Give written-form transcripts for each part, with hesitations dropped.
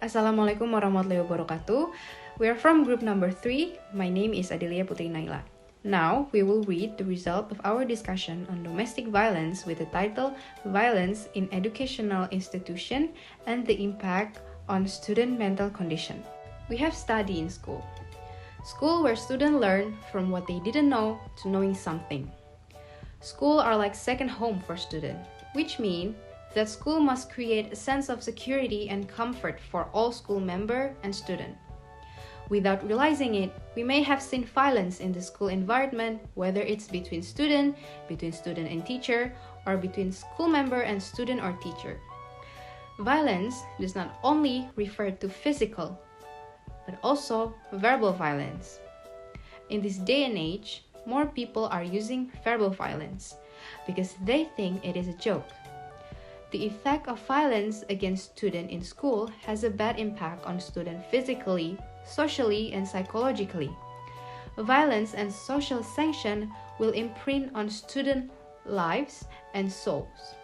Assalamualaikum warahmatullahi wabarakatuh. We are from group number 3. My name is Adelia Putri Naila. Now, we will read the result of our discussion on domestic violence with the title Violence in Educational Institution and the Impact on Student Mental Condition. We have studied in school. School where students learn from what they didn't know to knowing something. School are like second home for students, which means that school must create a sense of security and comfort for all school member and student. Without realizing it, we may have seen violence in the school environment, whether it's between student and teacher, or between school member and student or teacher. Violence does not only refer to physical, but also verbal violence. In this day and age, more people are using verbal violence because they think it is a joke. The effect of violence against students in school has a bad impact on students physically, socially, and psychologically. Violence and social sanction will imprint on student lives and souls.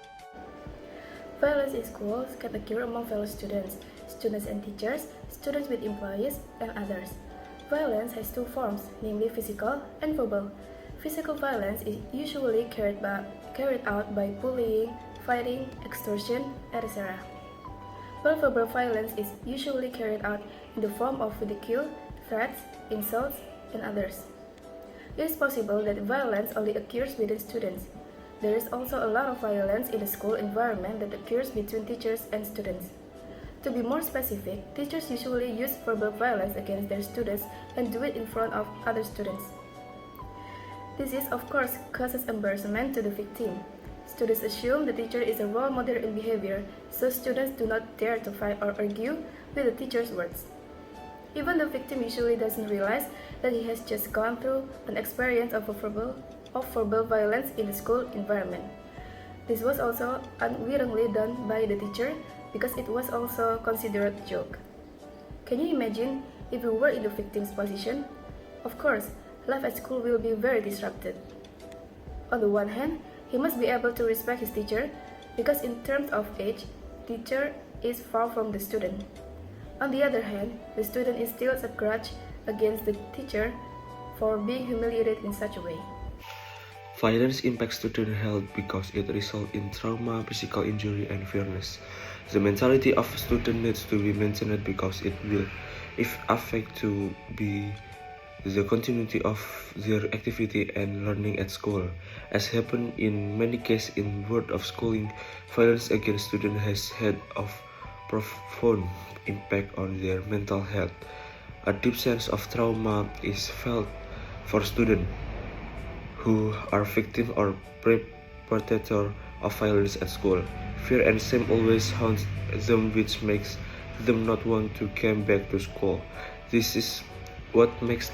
Violence in schools can occur among fellow students and teachers, students with employees, and others. Violence has two forms, namely physical and verbal. Physical violence is usually carried out by bullying, fighting, extortion, etc. While verbal violence is usually carried out in the form of ridicule, threats, insults, and others. It is possible that violence only occurs within students. There is also a lot of violence in the school environment that occurs between teachers and students. To be more specific, teachers usually use verbal violence against their students and do it in front of other students. This is, of course, causes embarrassment to the victim. Students assume the teacher is a role model in behavior, so students do not dare to fight or argue with the teacher's words. Even the victim usually doesn't realize that he has just gone through an experience of verbal violence in the school environment. This was also unwittingly done by the teacher because it was also considered a joke. Can you imagine if we were in the victim's position? Of course, life at school will be very disrupted. On the one hand, he must be able to respect his teacher because in terms of age, teacher is far from the student. On the other hand, the student instills a grudge against the teacher for being humiliated in such a way. Violence impacts student health because it results in trauma, physical injury, and fearless. The mentality of a student needs to be maintained because it will affect to be the continuity of their activity and learning at school. As happened in many cases in world of schooling, violence against students has had a profound impact on their mental health. A deep sense of trauma is felt for students who are victims or perpetrators of violence at school. Fear and shame always haunt them, which makes them not want to come back to school. This is what makes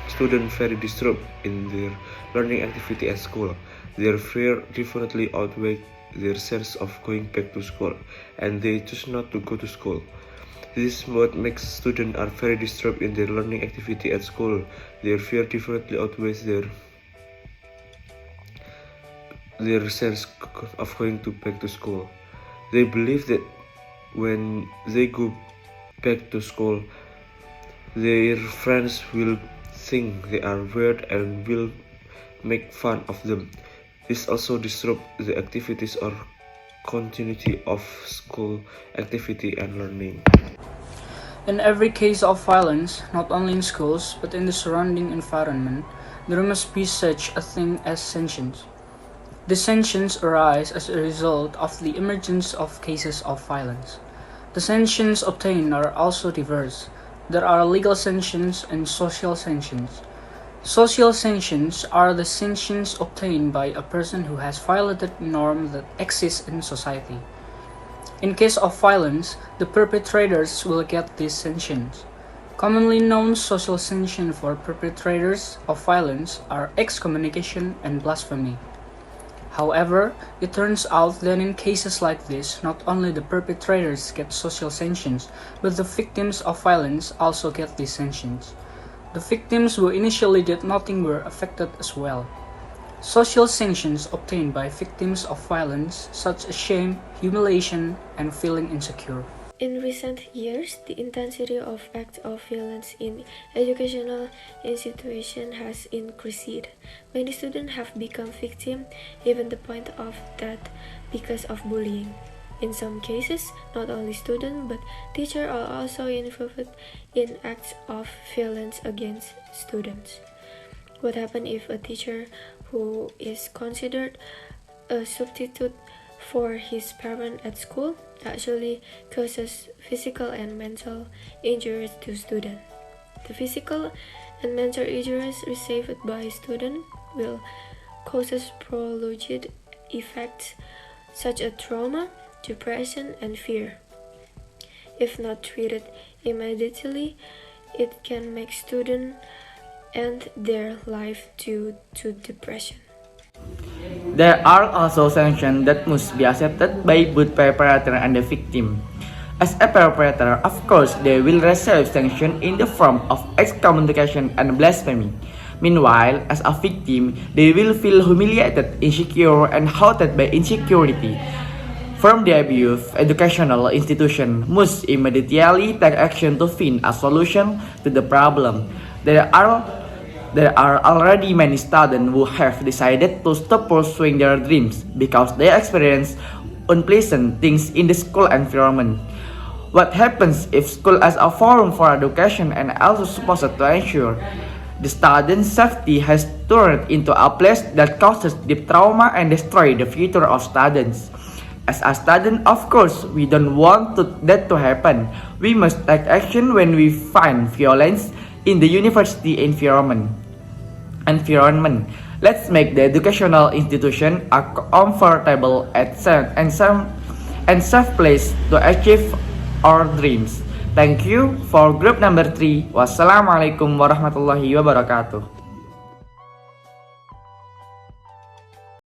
students very disturbed in their learning activity at school. Their fear definitely outweighs their sense of going back to school, and they choose not to go to school. This is what makes students are very disturbed in their learning activity at school. Their fear definitely outweighs their sense of going back to school. They believe that when they go back to school, their friends will think they are weird and will make fun of them. This also disrupts the activities or continuity of school activity and learning. In every case of violence, not only in schools but in the surrounding environment, there must be such a thing as sanctions. The sanctions arise as a result of the emergence of cases of violence. The sanctions obtained are also diverse. There are legal sanctions and social sanctions. Social sanctions are the sanctions obtained by a person who has violated norms that exist in society. In case of violence, the perpetrators will get these sanctions. Commonly known social sanctions for perpetrators of violence are excommunication and blasphemy. However, it turns out that in cases like this, not only the perpetrators get social sanctions, but the victims of violence also get these sanctions. The victims who initially did nothing were affected as well. Social sanctions obtained by victims of violence, such as shame, humiliation, and feeling insecure. In recent years, the intensity of acts of violence in educational institutions has increased. Many students have become victims, even the point of death, because of bullying. In some cases, not only students but teachers are also involved in acts of violence against students. What happens if a teacher who is considered a substitute for his parent at school actually causes physical and mental injuries to students? The physical and mental injuries received by students will cause prolonged effects such as trauma, depression, and fear. If not treated immediately, it can make students end their life due to depression. There are also sanctions that must be accepted by both perpetrator and the victim. As a perpetrator, of course, they will receive sanction in the form of excommunication and blasphemy. Meanwhile, as a victim, they will feel humiliated, insecure, and haunted by insecurity. From the abuse, educational institution must immediately take action to find a solution to the problem. There are already many students who have decided to stop pursuing their dreams because they experience unpleasant things in the school environment. What happens if school as a forum for education and also supposed to ensure the student's safety has turned into a place that causes deep trauma and destroy the future of students? As a student, of course, we don't want that to happen. We must take action when we find violence in the university environment. Let's make the educational institution a comfortable and safe place to achieve our dreams. Thank you for group number 3. Wassalamualaikum warahmatullahi wabarakatuh.